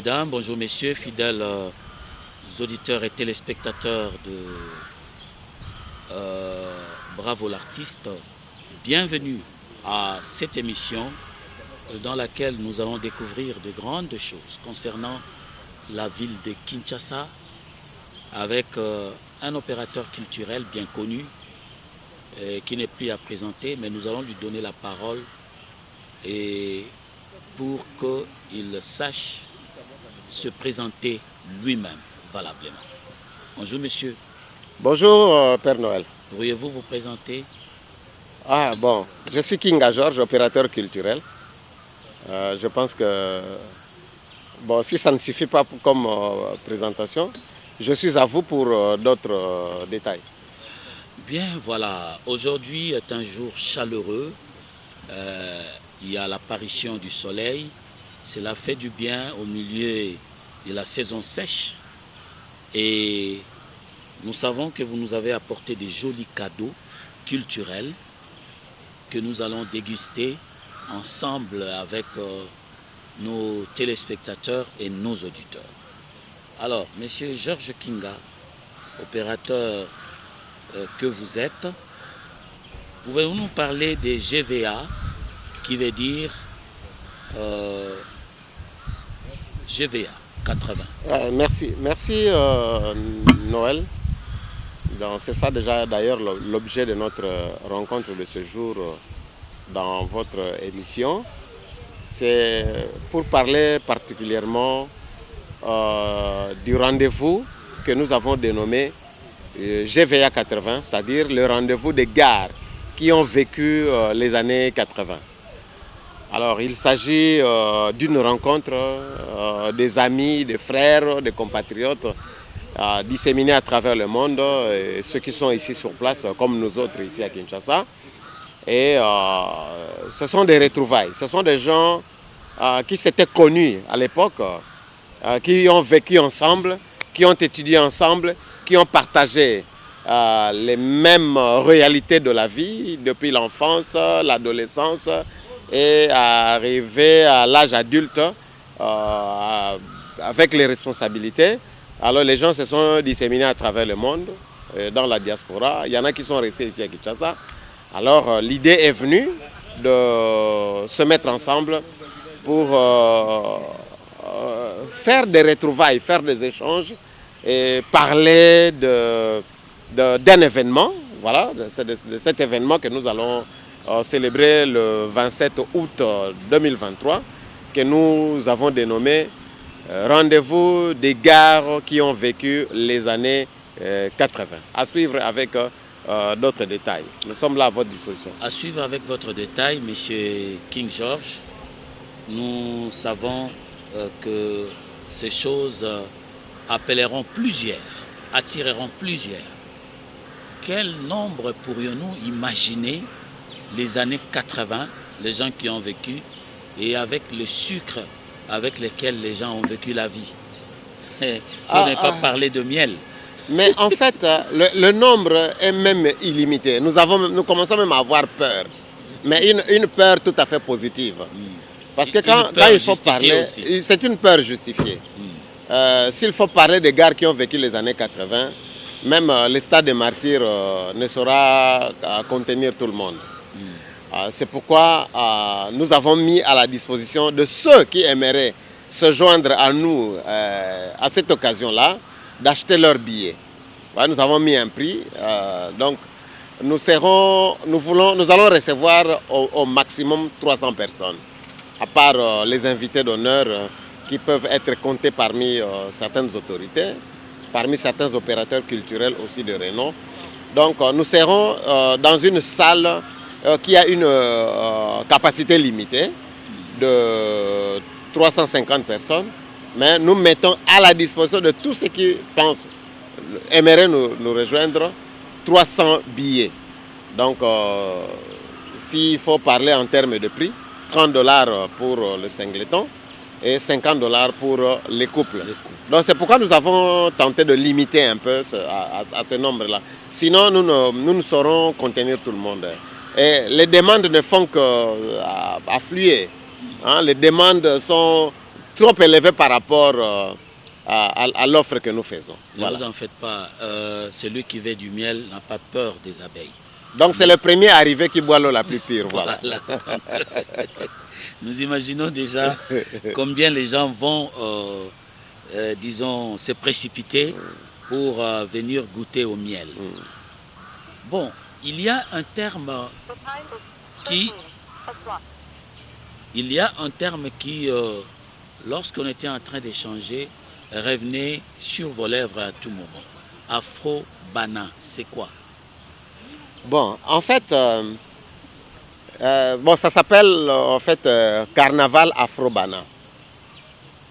mesdames, bonjour messieurs, fidèles auditeurs et téléspectateurs de Bravo l'artiste. Bienvenue à cette émission dans laquelle nous allons découvrir de grandes choses concernant la ville de Kinshasa avec un opérateur culturel bien connu qui n'est plus à présenter, mais nous allons lui donner la parole et pour qu'il sache se présenter lui-même valablement. Bonjour monsieur. Bonjour Père Noël. Pourriez-vous vous présenter? Ah bon, je suis Kinga George, opérateur culturel. Je pense que bon, si ça ne suffit pas comme présentation, je suis à vous pour d'autres détails. Bien, voilà. Aujourd'hui est un jour chaleureux. Il y a l'apparition du soleil. Cela fait du bien au milieu de la saison sèche. Et nous savons que vous nous avez apporté des jolis cadeaux culturels que nous allons déguster ensemble avec nos téléspectateurs et nos auditeurs. Alors, monsieur Georges Kinga, opérateur que vous êtes, pouvez-vous nous parler des GVA, qui veut dire GVA 80? Merci Noël. C'est ça déjà d'ailleurs l'objet de notre rencontre de ce jour dans votre émission. C'est pour parler particulièrement du rendez-vous que nous avons dénommé GVA 80, c'est-à-dire le rendez-vous des gares qui ont vécu les années 80. Alors il s'agit d'une rencontre des amis, des frères, des compatriotes disséminés à travers le monde, et ceux qui sont ici sur place comme nous autres ici à Kinshasa. Et ce sont des retrouvailles, ce sont des gens qui s'étaient connus à l'époque, qui ont vécu ensemble, qui ont étudié ensemble, qui ont partagé les mêmes réalités de la vie depuis l'enfance, l'adolescence et arriver à l'âge adulte avec les responsabilités. Alors les gens se sont disséminés à travers le monde, dans la diaspora. Il y en a qui sont restés ici à Kinshasa. Alors l'idée est venue de se mettre ensemble pour faire des retrouvailles, faire des échanges et parler d'un événement, voilà, de cet événement que nous allons célébrer le 27 août 2023, que nous avons dénommé Rendez-vous des gares qui ont vécu les années 80. À suivre avec d'autres détails. Nous sommes là à votre disposition. À suivre avec votre détail, monsieur King George. Nous savons que ces choses appelleront plusieurs, attireront plusieurs. Quel nombre pourrions-nous imaginer les années 80, les gens qui ont vécu, et avec le sucre avec lequel les gens ont vécu la vie? Pour ne pas parler de miel. Mais en fait, le nombre est même illimité. Nous commençons même à avoir peur. Mais une peur tout à fait positive. Parce que quand il faut parler, c'est une peur justifiée. S'il faut parler des gars qui ont vécu les années 80, même le stade des martyrs ne saura contenir tout le monde. C'est pourquoi nous avons mis à la disposition de ceux qui aimeraient se joindre à nous à cette occasion-là, d'acheter leurs billets. Voilà, nous avons mis un prix. Donc nous allons recevoir au maximum 300 personnes, à part les invités d'honneur qui peuvent être comptés parmi certaines autorités, parmi certains opérateurs culturels aussi de renom. Donc nous serons dans une salle qui a une capacité limitée de 350 personnes, mais nous mettons à la disposition de tous ceux qui pensent, aimeraient nous rejoindre, 300 billets. Donc s'il faut parler en termes de prix, $30 pour le singleton et $50 pour les couples. Donc c'est pourquoi nous avons tenté de limiter un peu à ce nombre-là. Sinon nous ne saurons contenir tout le monde. Et les demandes ne font qu'affluer. Les demandes sont trop élevé par rapport à l'offre que nous faisons. Ne vous en faites pas, celui qui veut du miel n'a pas peur des abeilles. Donc c'est le premier arrivé qui boit l'eau la plus pure. Voilà. Nous imaginons déjà combien les gens vont, disons, se précipiter pour venir goûter au miel. Bon, il y a un terme qui, lorsqu'on était en train d'échanger, revenait sur vos lèvres à tout moment. Afro-Bana, c'est quoi? Bon, en fait, ça s'appelle en fait carnaval Afro-Bana.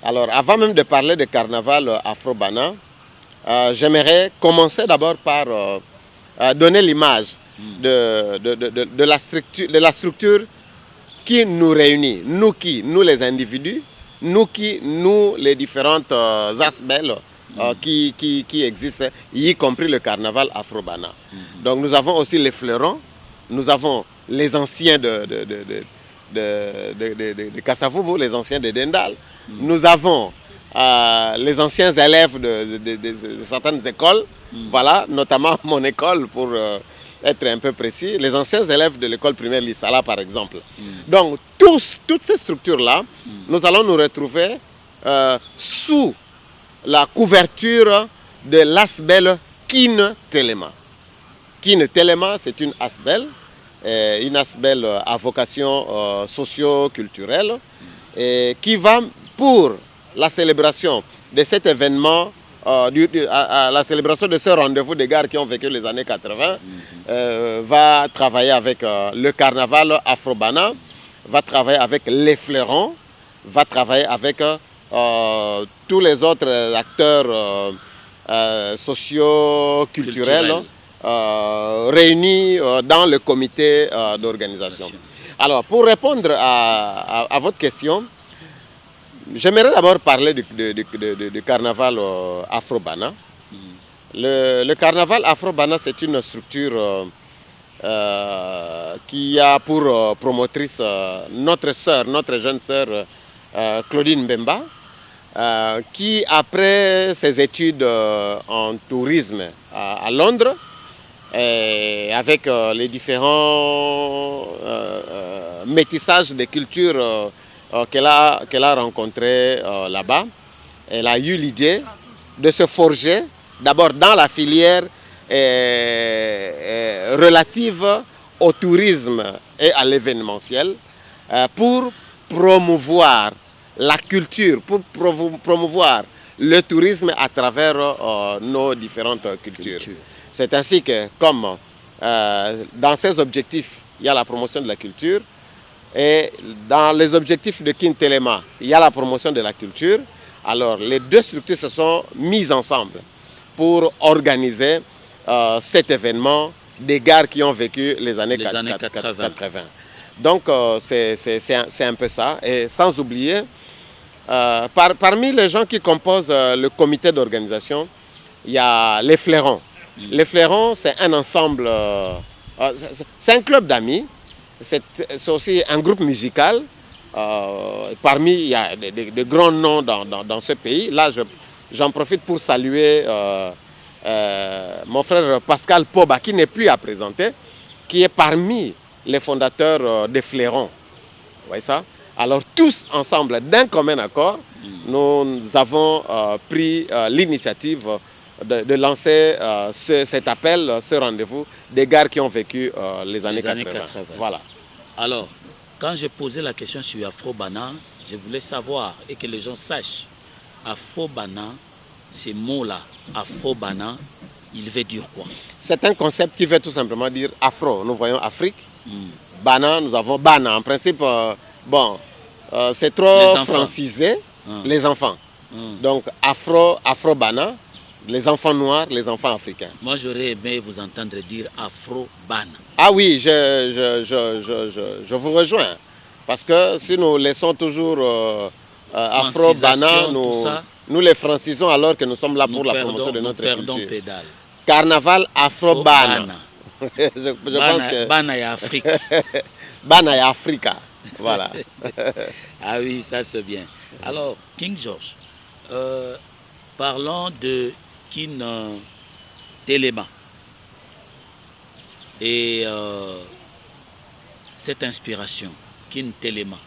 Alors, avant même de parler de carnaval Afro-Bana, j'aimerais commencer d'abord par donner l'image de la structure qui nous réunit. Nous les individus, nous les différentes aspects qui existent, y compris le carnaval Afro-Bana. Donc nous avons aussi les fleurons, nous avons les anciens de Kasavubu, les anciens de Dendal, nous avons les anciens élèves de certaines écoles, voilà, notamment mon école pour être un peu précis, les anciens élèves de l'école primaire Lissala par exemple. Donc toutes ces structures-là, nous allons nous retrouver sous la couverture de l'asbel Kin Telema. Kin Telema, c'est une asbel à vocation socio-culturelle, qui va pour la célébration de cet événement, la célébration de ce rendez-vous des gars qui ont vécu les années 80, va travailler avec le carnaval Afro-Bana, va travailler avec les fleurons, va travailler avec tous les autres acteurs socio-culturels réunis dans le comité d'organisation. Alors, pour répondre à votre question, j'aimerais d'abord parler du carnaval Afro-Bana. Le carnaval Afro-Bana, c'est une structure qui a pour promotrice notre jeune sœur Claudine Mbemba, qui après ses études en tourisme à Londres, et avec les différents métissages de cultures qu'elle a rencontrés là-bas, elle a eu l'idée de se forger d'abord dans la filière relative au tourisme et à l'événementiel pour promouvoir la culture, pour promouvoir le tourisme à travers nos différentes cultures. C'est ainsi que, comme dans ces objectifs, il y a la promotion de la culture, et dans les objectifs de Kin Telema, il y a la promotion de la culture, alors les deux structures se sont mises ensemble pour organiser cet événement des gars qui ont vécu les années 80. Donc c'est un peu ça, et sans oublier, parmi les gens qui composent le comité d'organisation, il y a les fleurons. Les fleurons, c'est un ensemble, c'est un club d'amis, c'est aussi un groupe musical. Parmi, il y a de grands noms dans ce pays. Là, j'en profite pour saluer mon frère Pascal Poba, qui n'est plus à présenter, qui est parmi les fondateurs des fleurons. Vous voyez ça? Alors tous ensemble, d'un commun accord, nous avons pris l'initiative de lancer cet appel, ce rendez-vous des gars qui ont vécu les années 80. Voilà. Alors, quand j'ai posé la question sur Afro-Bana, je voulais savoir et que les gens sachent, Afro-Bana, ces mots-là, Afro-Bana, il veut dire quoi? C'est un concept qui veut tout simplement dire Afro. Nous voyons Afrique. Bana, nous avons Bana. En principe, c'est trop francisé. Les enfants. Donc Afro-Bana. Les enfants noirs, les enfants africains. Moi, j'aurais aimé vous entendre dire Afro-Bana. Ah oui, je vous rejoins. Parce que si nous laissons toujours Afro-Bana, nous les francisons alors que nous sommes là pour la promotion de notre culture. Pédale. Carnaval Afro-Bana. je pense que... Bana et Afrique. Bana et Africa. Voilà. Ah oui, ça c'est bien. Alors, King George, parlons de Kin Telema et cette inspiration, Kin Telema.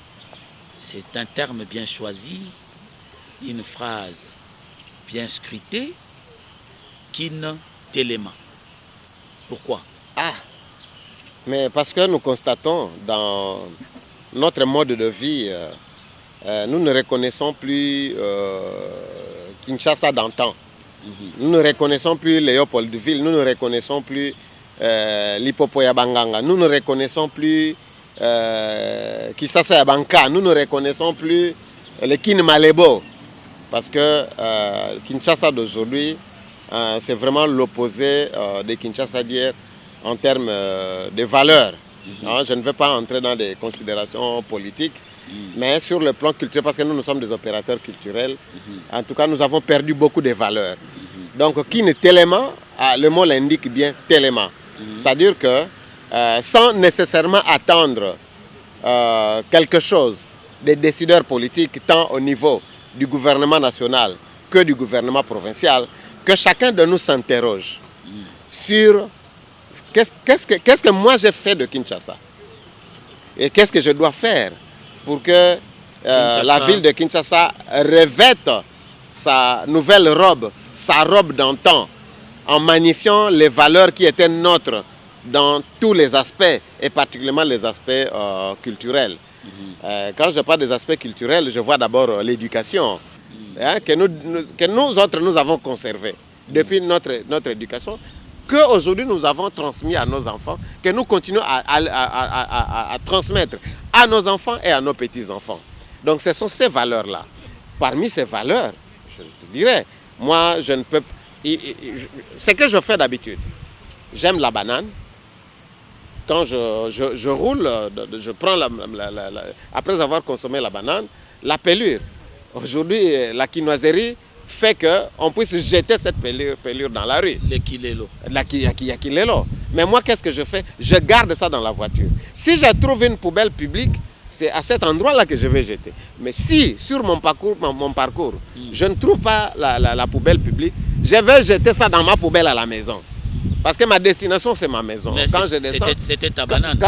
C'est un terme bien choisi, une phrase bien scrutée, Kin Telema. Pourquoi? Mais parce que nous constatons dans notre mode de vie, nous ne reconnaissons plus Kinshasa d'antan. Nous ne reconnaissons plus Léopoldville, nous ne reconnaissons plus Lipopoya Banganga, nous ne reconnaissons plus Kisasa Yabanka, nous ne reconnaissons plus le Kin Malebo. Parce que Kinshasa d'aujourd'hui, c'est vraiment l'opposé de Kinshasa d'hier en termes de valeurs. Je ne vais pas entrer dans des considérations politiques, mais sur le plan culturel, parce que nous sommes des opérateurs culturels, en tout cas, nous avons perdu beaucoup de valeurs. Donc, Kin Telema, le mot l'indique bien, Telema. C'est-à-dire que, sans nécessairement attendre quelque chose des décideurs politiques, tant au niveau du gouvernement national que du gouvernement provincial, que chacun de nous s'interroge sur qu'est-ce que moi j'ai fait de Kinshasa et qu'est-ce que je dois faire pour que la ville de Kinshasa revête sa nouvelle robe, sa robe d'antan, en magnifiant les valeurs qui étaient nôtres dans tous les aspects, et particulièrement les aspects culturels. Quand je parle des aspects culturels, je vois d'abord l'éducation, que nous autres, nous avons conservé depuis notre éducation, qu'aujourd'hui nous avons transmis à nos enfants, que nous continuons à transmettre à nos enfants et à nos petits-enfants. Donc ce sont ces valeurs-là. Parmi ces valeurs, je te dirais, moi je ne peux... Ce que je fais d'habitude, j'aime la banane. Quand je roule, je prends, après avoir consommé la banane, la pelure. Aujourd'hui, la quinoiserie fait qu'on puisse jeter cette pelure dans la rue. Les kilelo. Kilelo. Mais moi, qu'est-ce que je fais? Je garde ça dans la voiture. Si je trouve une poubelle publique, c'est à cet endroit-là que je vais jeter. Mais si, sur mon parcours, je ne trouve pas la poubelle publique, je vais jeter ça dans ma poubelle à la maison. Parce que ma destination, c'est ma maison. Quand je descends, c'était ta banane.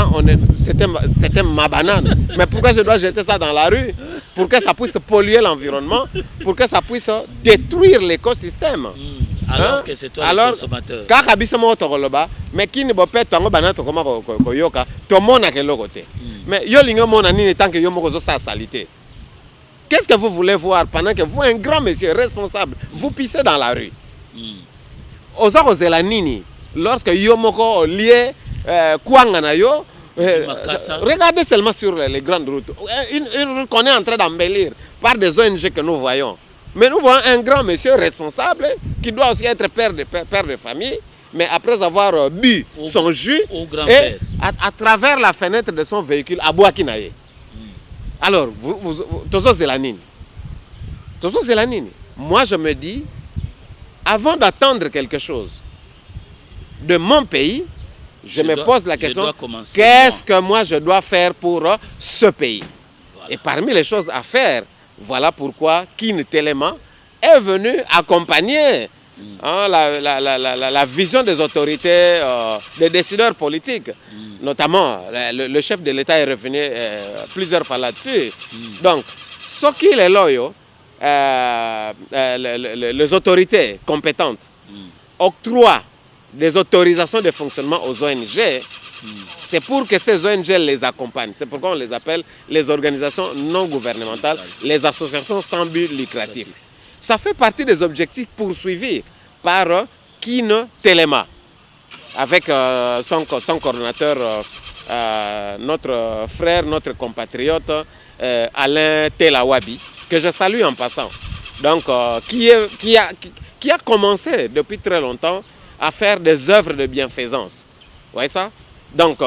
C'était ma banane. Mais pourquoi je dois jeter ça dans la rue? Pour que ça puisse polluer l'environnement, pour que ça puisse détruire l'écosystème. Alors que c'est toi le consommateur. Quand mais qui ne peut pas être banane comme koyoka, tout le monde a quel côté. Mais yo lingo mon ani tant que yo moko sa salité. Qu'est-ce que vous voulez voir pendant que vous, un grand monsieur responsable, vous pissez dans la rue? Lorsque yo moko lié kuanga yo, regardez seulement sur les grandes routes. Une route qu'on est en train d'embellir par des ONG que nous voyons. Mais nous voyons un grand monsieur responsable qui doit aussi être père de famille. Mais après avoir bu son jus, et à travers la fenêtre de son véhicule, à Boakinaye. Alors, Tozo Zelanini. Moi, je me dis, avant d'attendre quelque chose de mon pays, je me pose la question, qu'est-ce que moi je dois faire pour ce pays? Voilà. Et parmi les choses à faire, voilà pourquoi Kin Telema est venu accompagner la vision des autorités, des décideurs politiques. Notamment, le chef de l'État est revenu plusieurs fois là-dessus. Donc, ce qu'il est là, les autorités compétentes octroient des autorisations de fonctionnement aux ONG, c'est pour que ces ONG les accompagnent. C'est pourquoi on les appelle les organisations non gouvernementales, les associations sans but lucratif. Ça fait partie des objectifs poursuivis par Kin Telema, avec son coordonnateur, notre frère, notre compatriote, Alain Telawabi, que je salue en passant. Donc, qui a commencé depuis très longtemps à faire des œuvres de bienfaisance. Vous voyez ça? Donc,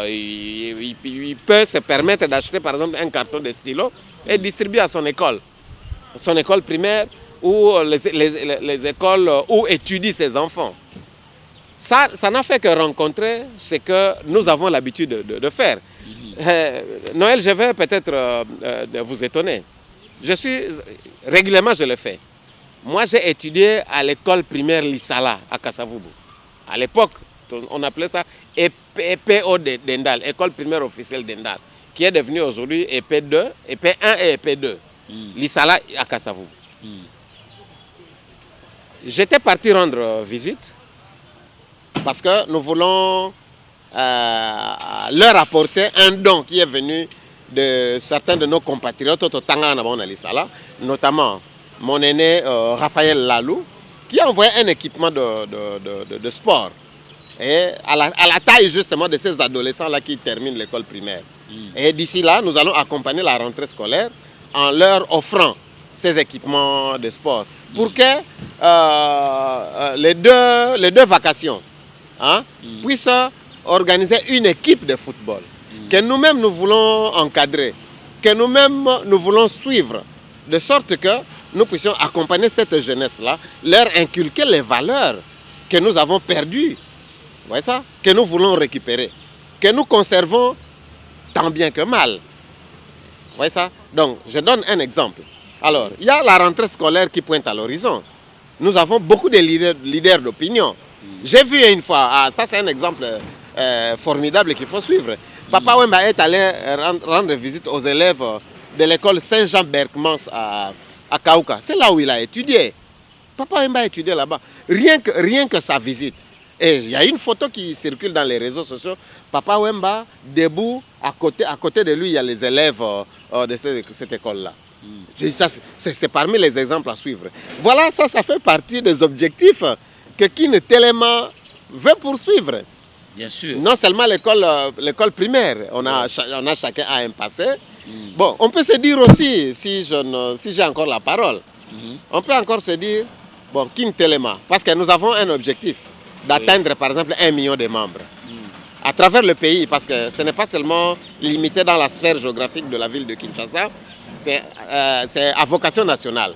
il peut se permettre d'acheter par exemple un carton de stylo et distribuer à son école primaire ou les écoles où étudient ses enfants. Ça n'a fait que rencontrer ce que nous avons l'habitude de faire. Noël, je vais peut-être vous étonner. Régulièrement, je le fais. Moi, j'ai étudié à l'école primaire Lissala, à Kasavubu. À l'époque, on appelait ça EPO d'Endal, école primaire officielle d'Endal, qui est devenue aujourd'hui EP2, EP1 et EP2. Lissala à Kasavubu. J'étais parti rendre visite parce que nous voulons leur apporter un don qui est venu de certains de nos compatriotes au Tanga à Lissala, notamment mon aîné Raphaël Lalou, qui a envoyé un équipement de sport. Et à la taille justement de ces adolescents-là qui terminent l'école primaire. Et d'ici là, nous allons accompagner la rentrée scolaire en leur offrant ces équipements de sport. Pour que les deux vacations puissent organiser une équipe de football. Que nous-mêmes nous voulons encadrer, que nous-mêmes nous voulons suivre. De sorte que nous puissions accompagner cette jeunesse-là, leur inculquer les valeurs que nous avons perdues. Vous voyez ça? Que nous voulons récupérer, que nous conservons tant bien que mal. Vous voyez ça? Donc, je donne un exemple. Alors, il y a la rentrée scolaire qui pointe à l'horizon. Nous avons beaucoup de leaders d'opinion. J'ai vu une fois, ça c'est un exemple formidable qu'il faut suivre. Papa Wemba est allé rendre visite aux élèves de l'école Saint-Jean-Berkmans à Kaouka. C'est là où il a étudié. Papa Wemba a étudié là-bas. Rien que sa visite. Et il y a une photo qui circule dans les réseaux sociaux. Papa Wemba, debout, à côté de lui, il y a les élèves de cette école-là. C'est parmi les exemples à suivre. Voilà, ça fait partie des objectifs que Kin Telema veut poursuivre. Bien sûr. Non seulement l'école primaire, on a chacun un passé. Bon, on peut se dire aussi, si j'ai encore la parole, on peut encore se dire, bon, Kin Telema, parce que nous avons un objectif d'atteindre par exemple 1 million de membres à travers le pays, parce que ce n'est pas seulement limité dans la sphère géographique de la ville de Kinshasa, c'est à vocation nationale.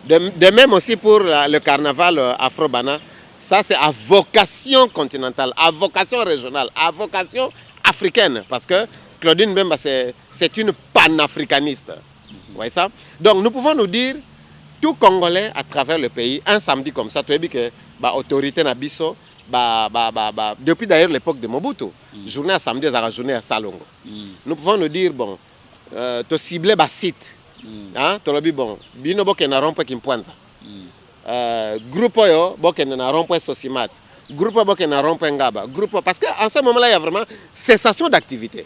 De même aussi pour le carnaval Afro-Bana, ça c'est à vocation continentale, à vocation régionale, à vocation africaine, parce que Claudine Bemba c'est une panafricaniste. Vous voyez ça? Donc nous pouvons nous dire, tout Congolais à travers le pays, un samedi comme ça, tu as vu que l'autorité Nabiso, depuis d'ailleurs l'époque de Mobutu, journée à samedi, c'est la journée à Salongo. Nous pouvons nous dire, bon, tu ciblé le site. Tu as dit, bon, bino boke na rompe Kimpwanza. Groupe yo boke na rompe Sosimat. Groupe boke na rompe Ngaba. Groupe, parce qu'en ce moment-là, il y a vraiment cessation d'activité.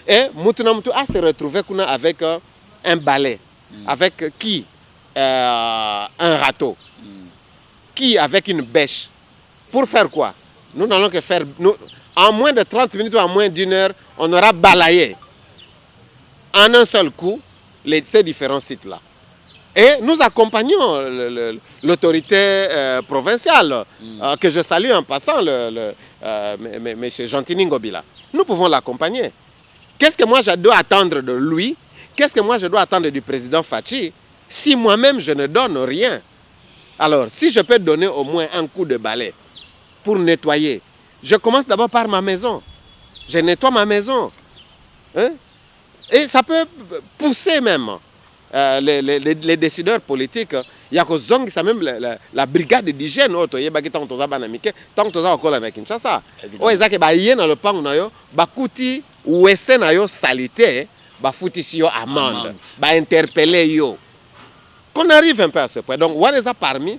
Et Moutouna Moutou a se retrouvé avec un balai. Avec qui un râteau. Qui avec une bêche. Pour faire quoi? Nous n'allons que faire... en moins de 30 minutes ou en moins d'1 heure, on aura balayé en un seul coup ces différents sites-là. Et nous accompagnons l'autorité provinciale, que je salue en passant, M. Gentini Ngobila. Nous pouvons l'accompagner. Qu'est-ce que moi je dois attendre de lui? Qu'est-ce que moi je dois attendre du président Fachi si moi-même je ne donne rien? Alors, si je peux donner au moins un coup de balai pour nettoyer, je commence d'abord par ma maison. Je nettoie ma maison. Et ça peut pousser même les décideurs politiques. Il y a que Zong, c'est même la brigade d'hygiène. Tant que tu Kinshasa. Oh, ils ont dans le pan, bakuti ou salité, bafuti si yo amende, interpeller yo. Qu'on arrive un peu à ce point. Donc, on est parmi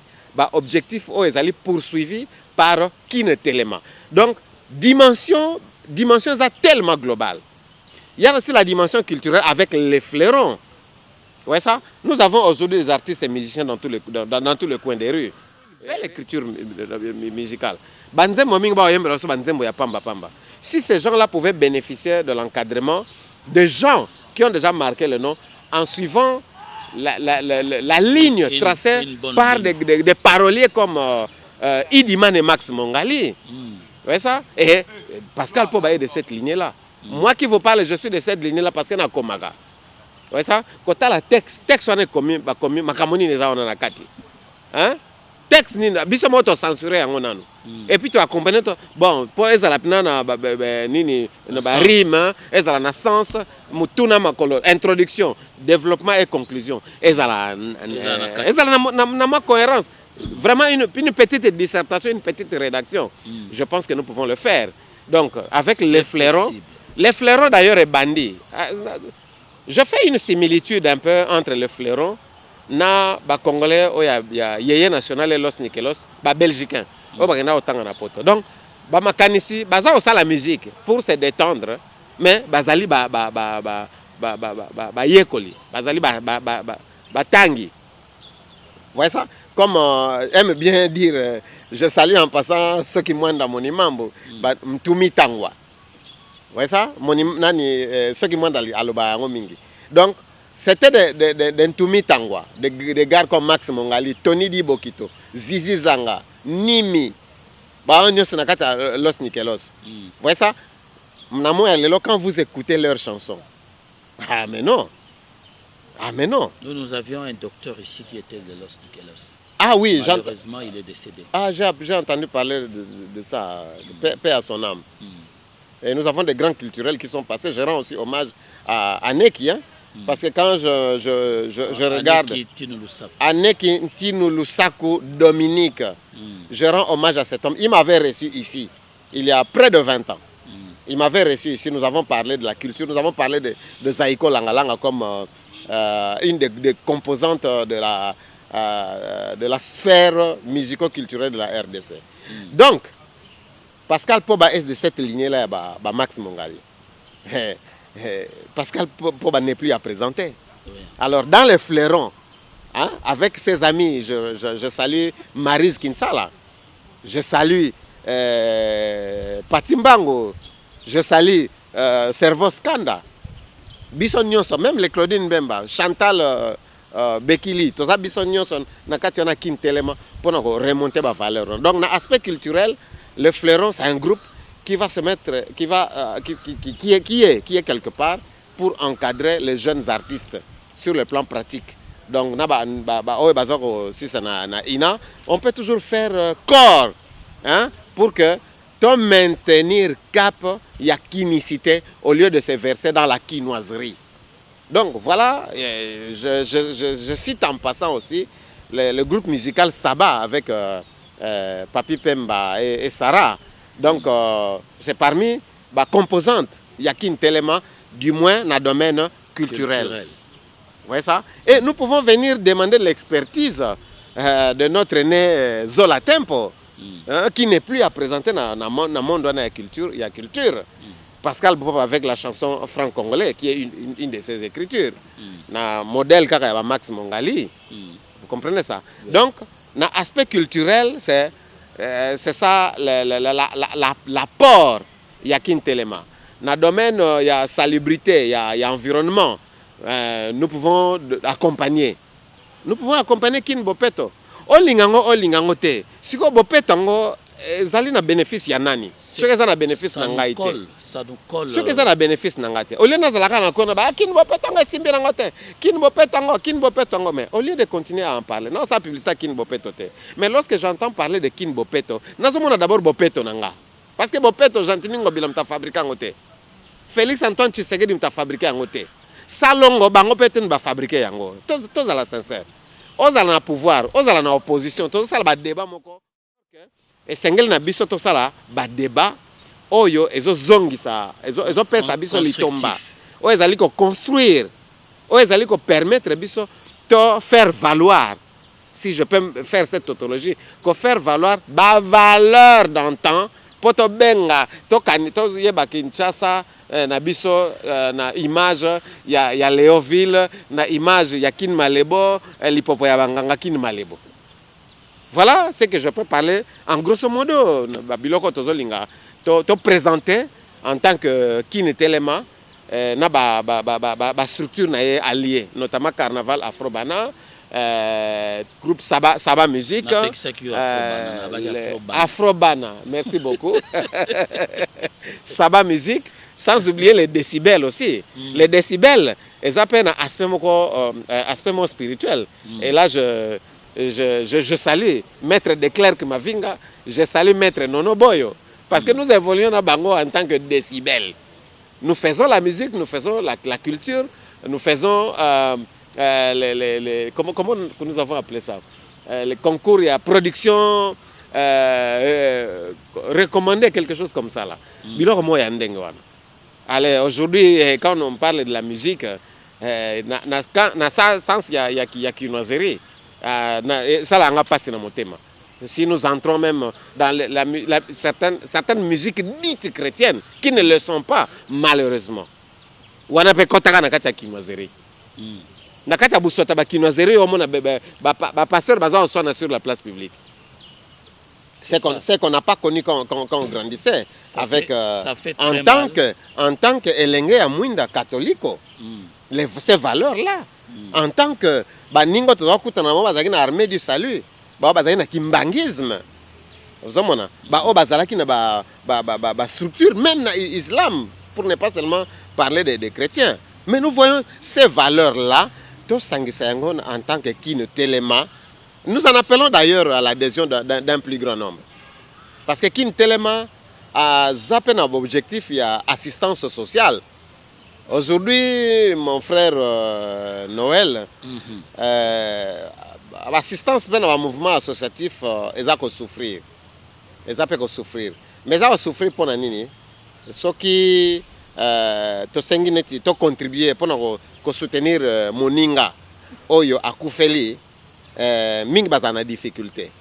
l'objectif où ils allaient poursuivi par Kin Telema. Donc, dimension tellement globale. Il y a aussi la dimension culturelle avec les fleurons. Vous voyez ça? Nous avons aujourd'hui des artistes et musiciens dans tous les coins des rues. Belle écriture musicale. Si ces gens-là pouvaient bénéficier de l'encadrement de gens qui ont déjà marqué le nom en suivant la ligne tracée par des paroliers comme Idiman et Max Mongali. Vous voyez ça? Et Pascal Poba est de cette lignée-là. Moi qui vous parle, je suis de cette lignée-là parce qu'il y a Komaga. Vous voyez ça? Quand tu as la texte on est commis, makamoni les a on a kati. Hein? texte ni biso moto censuré yango nanu et puis tu accompagner bon pour ezala pina na nini na rime ezala na sens mutuna makolo introduction développement et conclusion ezala na ma cohérence vraiment une petite dissertation, une petite rédaction. Je pense que nous pouvons le faire. Donc avec les fleurons d'ailleurs est bandit. Je fais une similitude un peu entre le fleuron na ba congolais o ya yeye national et los nikelos ba belgicain o ba kena otanga na poto. Donc ba makanisi baza osa la musique pour se détendre mais bazali ba yekoli bazali ba tangi. Vous voyez ça? Comme aime bien dire, je salue en passant ceux qui moindent dans mon imambo, mtumi tangwa. Vous voyez ça? Ceux qui moindent à l'oba mingi. Donc c'était des mtumi tangwa, des gars comme Max Mongali, Tony Di Bokito, Zizi Zanga, Nimi, Los Nikelos. Vous voyez ça? Quand vous écoutez leurs chansons, ah mais non. Ah mais non. Nous avions un docteur ici qui était de Los Nikelos. Ah oui, malheureusement il est décédé. Ah j'ai entendu parler de ça, paix à son âme. Et nous avons des grands culturels qui sont passés. Je rends aussi hommage à Neki, hein, parce que quand je regarde Aneki Tinulusaku Dominique, je rends hommage à cet homme. Il m'avait reçu ici, il y a près de 20 ans. Il m'avait reçu ici, nous avons parlé de la culture, nous avons parlé de Zaiko Langalanga comme une des composantes de la sphère musico-culturelle de la RDC. Donc, Pascal Poba est de cette lignée-là, Max Mongali. Pascal Poba n'est plus à présenter. Alors, dans les fleurons, hein, avec ses amis, je salue Maryse Kinsala, je salue Patimbango, je salue Servo Skanda, Bison Nyonso, même les Claudine Bemba, Chantal Bekili, tout ça, Bison Nyonso, nakati on a Kintelema pour remonter ma valeur. Donc, dans l'aspect culturel, le fleuron, c'est un groupe qui va se mettre, qui est quelque part pour encadrer les jeunes artistes sur le plan pratique. Donc, on peut toujours faire corps, hein, pour que ton maintenir cap, il y a kinicité au lieu de se verser dans la quinoiserie. Donc voilà, je cite en passant aussi le groupe musical Saba avec Papi Pemba et Sarah. Donc c'est parmi les composantes, il y a qu'un élément, du moins dans le domaine culturel. Vous voyez ça? Et nous pouvons venir demander l'expertise de notre aîné Zola Tempo, qui n'est plus à présenter dans le monde de la culture. Il y a culture. Pascal Bob avec la chanson franc-congolais, qui est une de ses écritures. Le modèle de Max Mongali. Vous comprenez ça? Donc, dans l'aspect culturel, c'est ça l'apport. Il y a qu'un élément. Dans le domaine, il y a salubrité, il y a environnement. Nous pouvons accompagner. Nous pouvons accompagner Kin Bopeto. Olingango te. Siko Bopeto ngo zali na bénéfice ya nani? Ceux qui ont na bénéfice na ngai te. Ça nous colle. Ceux qui ont na bénéfice na ngai te. Au lieu na zalaka na kona ba Kin Bopeto ngo simbi na ngote. Kin Bopeto ngo mais au lieu de continuer à en parler. Non, ça publicité Kin Bopeto te. Mais lorsque j'entends parler de Kin Bopeto, nazomona d'abord Bopeto nanga. Parce que Bopeto jantini ngo bilam ta fabriquer ngote. Félix Antoine Tshisekedi mta fabriquer ngote. Salongo bango peut-être ba fabriquer yango. Tous à la sincère. Aux allons na pouvoir, aux allons na opposition, tous ça ba débat moko. Et sengel na biso to sala ba débat oyo ezo zongisa, ezo pesa biso litomba. O ezali ko construire, o ezali ko permettre biso to faire valoir, si je peux faire cette tautologie, ko faire valoir ba valeur d'antan poto benga to kanito yeba Kinshasa. Na biso na image ya Léoville, na image ya Kin Malebo, l'hipopo ya banganga Kin Malebo. Voilà ce que je peux parler en grosso modo. Biloko tozolinga to présenter en tant que Kin Telema na ba structure na allié, notamment Carnaval Afrobana, groupe Saba Musique, Afrobana. Merci beaucoup. Saba Musique. Sans oublier les décibels aussi. Les décibels, ils appellent un aspect spirituel. Et là, je je salue Maître Declerc Mavinga, je salue Maître Nono Boyo. Parce que nous évoluons à Bango en tant que décibels. Nous faisons la musique, nous faisons la culture, nous faisons comment nous avons appelé ça, les concours, il y a production recommandée, quelque chose comme ça là. Allez, aujourd'hui, quand on parle de la musique, dans ce sens, il y a une oserie. Ça n'a pas passé dans mon thème. Si nous entrons même dans certaines musiques dites chrétiennes, qui ne le sont pas, malheureusement. On a fait kinoiserie. Nakata busota ba kinoiserie au monde pasteur bazan sur la place publique. C'est qu'on n'a pas connu quand on grandissait avec en tant que Elenge Amwinda catholico. Ces valeurs là en tant que baningo to kutana mo bazaki na armée du salut, ba bazaki na kimbangisme. Ozomona ba o bazalaki na ba structure même na islam, pour ne pas seulement parler des chrétiens. Mais nous voyons ces valeurs-là, en tant que Kin Telema. Nous en appelons d'ailleurs à l'adhésion d'un plus grand nombre. Parce que Kin Telema a zappé notre objectif, il y a assistance sociale. Aujourd'hui, mon frère Noël, l'assistance dans le mouvement associatif, ils ont souffrir. Ils ont souffrir. Mais ils ont souffrir pour nini. Ce qui to contribuer pour soutenir Moninga Oyo Akufeli Ming Bazana difficulté.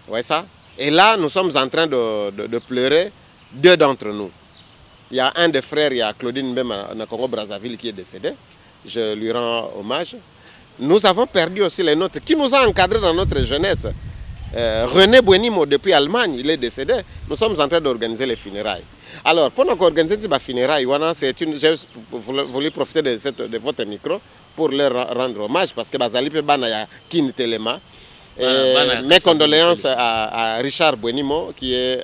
Vous voyez ça? Et là, nous sommes en train de pleurer deux d'entre nous. Il y a un des frères, il y a Claudine Mbema na Congo Brazzaville qui est décédé. Je lui rends hommage. Nous avons perdu aussi les nôtres qui nous ont encadrés dans notre jeunesse. René Buenimo, depuis Allemagne, il est décédé. Nous sommes en train d'organiser les funérailles. Alors, pendant qu'on organise les funérailles, j'ai voulu profiter de votre micro pour leur rendre hommage parce que Bazali Bana ya Kin Telema. Mes condoléances à Richard Buenimo, qui est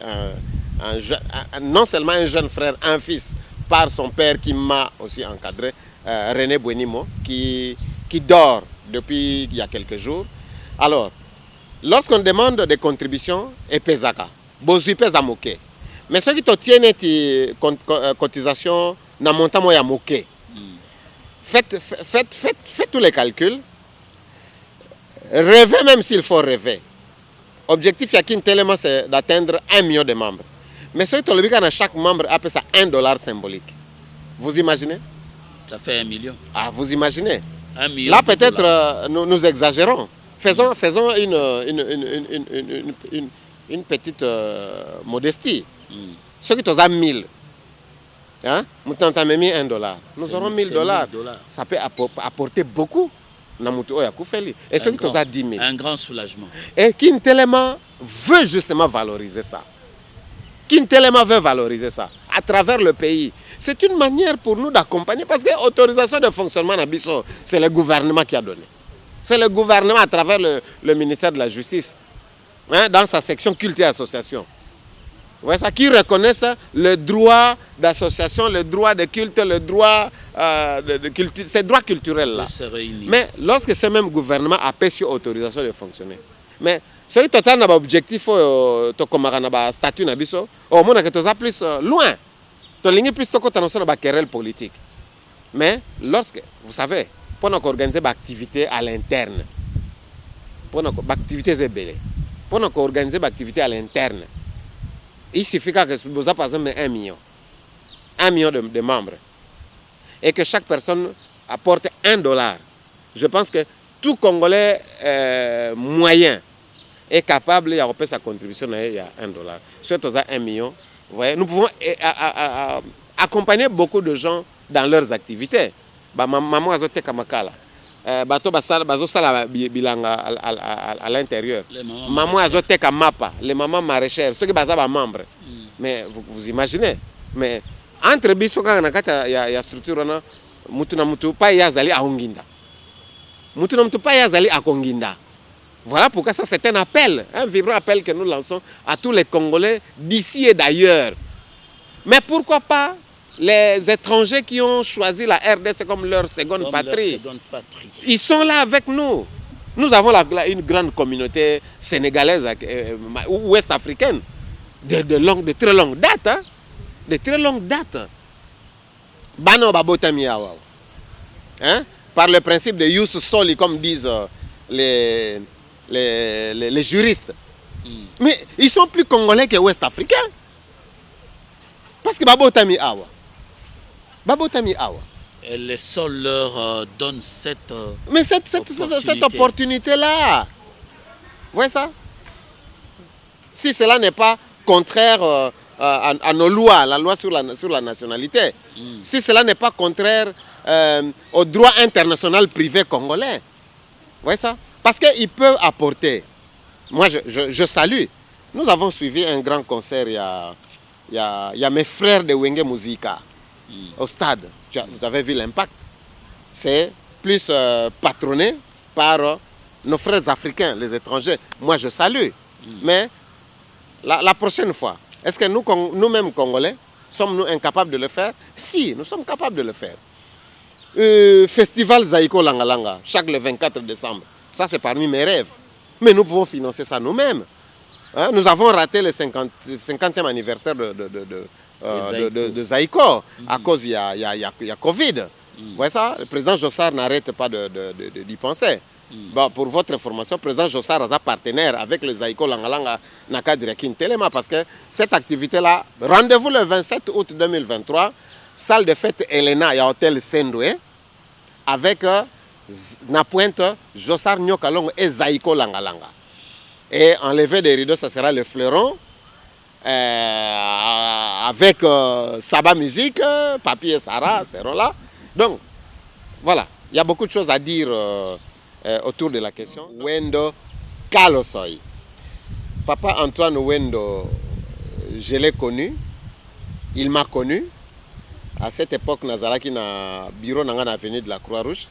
non seulement un jeune frère, un fils, par son père qui m'a aussi encadré, René Buenimo, qui dort depuis il y a quelques jours. Alors, lorsqu'on demande des contributions, et pesaka, bozu pesa moke. Mais ceux qui te tiennent des cotisations, n'a montant moya moke. Faites tous les calculs. Rêvez même s'il faut rêver. Objectif Yakin Telema, c'est d'atteindre 1 million de membres. Mais ceux qui te chaque membre appelle ça $1 symbolique. Vous imaginez? Ça fait 1 million. Ah, vous imaginez? 1 million. Là, peut-être nous exagérons. Faisons une petite modestie. Ceux qui ont 1000, hein? Nous avons mis $1. Nous aurons $1000. Ça peut apporter beaucoup. Et ceux qui ont 10 000. Un grand soulagement. Et Kin Telema veut justement valoriser ça. Kin Telema veut valoriser ça à travers le pays. C'est une manière pour nous d'accompagner parce que l'autorisation de fonctionnement d'Abisso, c'est le gouvernement qui a donné. C'est le gouvernement à travers le ministère de la Justice, hein, dans sa section culte et association. Ouais, ça, qui reconnaissent le droit d'association, le droit de culte, le droit de culture, ces droits culturels-là. Mais lorsque ce même gouvernement a payé autorisation de fonctionner, mais ce qui est un objectif, un statut, au moins que tu as plus loin, tu as plus de querelle politique. Mais lorsque, vous savez, pour organiser des activités à l'interne, pour activités zébélées, pour organiser des activités à l'interne, il suffit que vous avez par exemple 1 million. 1 million de membres. Et que chaque personne apporte $1. Je pense que tout Congolais moyen est capable de faire sa contribution à $1. Si vous avez 1 million, vous voyez, nous pouvons accompagner beaucoup de gens dans leurs activités. Maman a été kamakala. Bato basala bilanga à l'intérieur. Maman a été kamapa, les mamans maraîchères, ceux qui sont membres. Mais vous imaginez, mais entre biso quand ya structure na mutu na mutu pa yazali a Onginda. Mutu na mutu pa yazali a Konginda. Voilà pourquoi ça c'est un appel, un vibrant appel que nous lançons à tous les Congolais d'ici et d'ailleurs. Mais pourquoi pas les étrangers qui ont choisi la RDC comme leur seconde patrie. Ils sont là avec nous. Nous avons une grande communauté sénégalaise, ouest-africaine, de très longue date. Hein? De très longue date. Bano Babotami Awa. Hein? Par le principe de Yus Soli, comme disent les juristes. Mais ils sont plus congolais que ouest-africains. Parce que Babotami Awa. Babotami Awa. Et les sols leur donnent cette Mais cette opportunité-là. Vous voyez ça? Si cela n'est pas contraire à nos lois, la loi sur la nationalité, si cela n'est pas contraire au droit international privé congolais, vous voyez ça? Parce qu'ils peuvent apporter. Moi, je salue. Nous avons suivi un grand concert, il y a mes frères de Wenge Musica au stade. Vous avez vu l'impact. C'est plus patronné par nos frères africains, les étrangers. Moi, je salue. Mais la prochaine fois, est-ce que nous-mêmes, Congolais, sommes-nous incapables de le faire? Si, nous sommes capables de le faire. Festival Zaïko Langalanga, chaque le 24 décembre. Ça, c'est parmi mes rêves. Mais nous pouvons financer ça nous-mêmes. Hein? Nous avons raté le 50e anniversaire de Zaïko à cause il y a Covid. Vous voyez ça? Le président Jossard n'arrête pas d'y penser. Bon, pour votre information, le président Jossard est partenaire avec le Zaïko Langalanga Nakadirakin Telema parce que cette activité-là, rendez-vous le 27 août 2023, salle de fête Elena et hôtel Sendoué, avec na pointe Jossard Nyokalong et Zaïko Langalanga. Et enlever des rideaux, ça sera le fleuron. Avec Saba Musique, Papi et Sarah seront là. Donc, voilà, il y a beaucoup de choses à dire autour de la question. Wendo Kalosoi. Papa Antoine Wendo, je l'ai connu, il m'a connu. À cette époque, Nazalaki na bureau na avenue de la Croix-Rouge,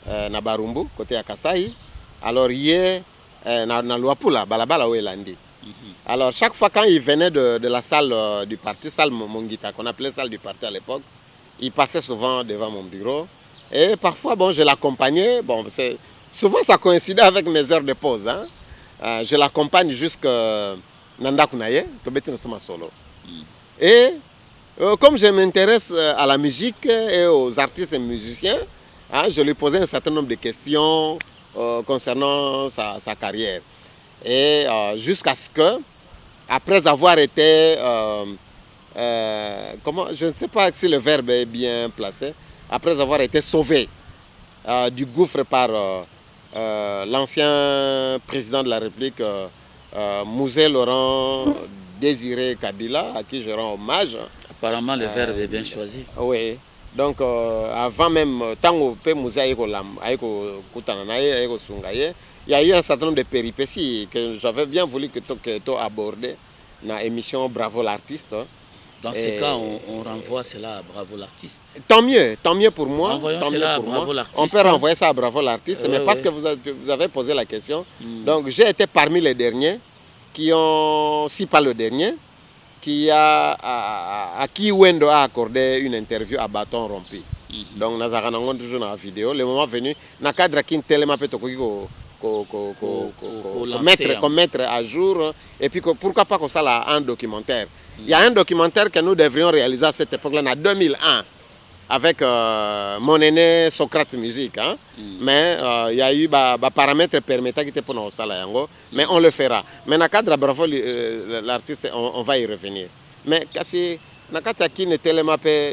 na Barumbu, côté à Kasai. Alors, hier, na Luapula, Balabala Ouelandi. Alors, chaque fois quand il venait de la salle du parti, salle Mongita, qu'on appelait salle du parti à l'époque, il passait souvent devant mon bureau. Et parfois, bon, je l'accompagnais. Bon, souvent, ça coïncidait avec mes heures de pause. Hein. Je l'accompagne jusqu'à Nanda Kunaye, solo. Et comme je m'intéresse à la musique et aux artistes et musiciens, hein, je lui posais un certain nombre de questions concernant sa carrière. Et jusqu'à ce que, après avoir été, je ne sais pas si le verbe est bien placé, après avoir été sauvé du gouffre par l'ancien président de la République, Mouzé Laurent Désiré Kabila, à qui je rends hommage. Apparemment, le verbe est bien choisi. Oui. Donc, avant même, tant que Mouzé il y a eu un certain nombre de péripéties que j'avais bien voulu que tu abordes dans l'émission Bravo l'artiste. Dans ce cas, on renvoie cela à Bravo l'artiste. Tant mieux pour moi. Envoyons cela à Bravo l'artiste. On peut renvoyer ça à Bravo l'artiste, mais parce que vous avez posé la question. Donc j'ai été parmi les derniers qui ont, si pas le dernier, à qui Wendo a accordé une interview à bâton rompu. Donc Nazara Nangon toujours dans la vidéo. Le moment venu, Nakadra Kin Telema Petokiko. Mettre à jour et puis pourquoi pas qu'on ça un documentaire. Il y a un documentaire que nous devrions réaliser à cette époque-là en 2001 avec mon aîné Socrate Musique. Hein? Mais il y a eu des paramètres permettant qu'il était pour nous ça mais on le fera. Mais dans le cadre de Bravo l'artiste, on va y revenir. Mais il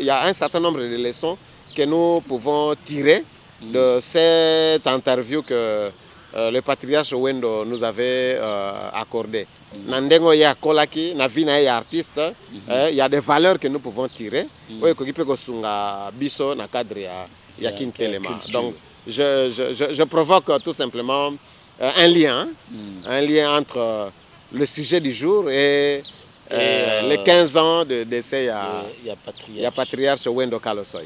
y a un certain nombre de leçons que nous pouvons tirer de cette interview que le patriarche Wendo nous avait accordé. Nandengo ya kolaki, na vina ya artiste, il y a des valeurs que nous pouvons tirer. Biso na cadre ya Kintelema. Donc je provoque tout simplement un lien entre le sujet du jour et les 15 ans de décès ya patriarche Wendo Kalosoi.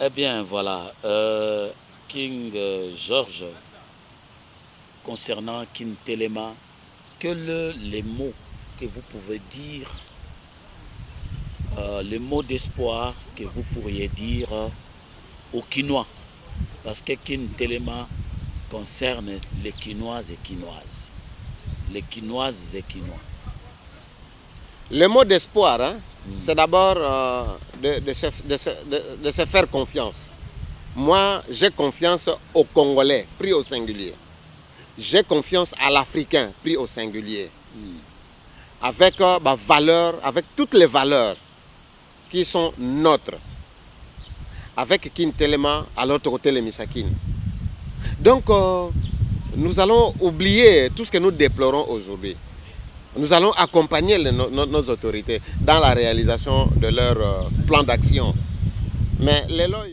Eh bien voilà, King George. Concernant Kintelema, les mots que vous pouvez dire, les mots d'espoir que vous pourriez dire aux Kinois. Parce que Kintelema concerne les Quinoises et Quinoises. Les Quinoises et Quinois. Le mot d'espoir, hein, c'est d'abord de se faire confiance. Moi, j'ai confiance aux Congolais, pris au singulier. J'ai confiance à l'Africain, pris au singulier. Avec valeur, avec toutes les valeurs qui sont nôtres. Avec Kintelema, à l'autre côté, les Misakines. Donc, nous allons oublier tout ce que nous déplorons aujourd'hui. Nous allons accompagner nos autorités dans la réalisation de leur plan d'action. Mais les lois...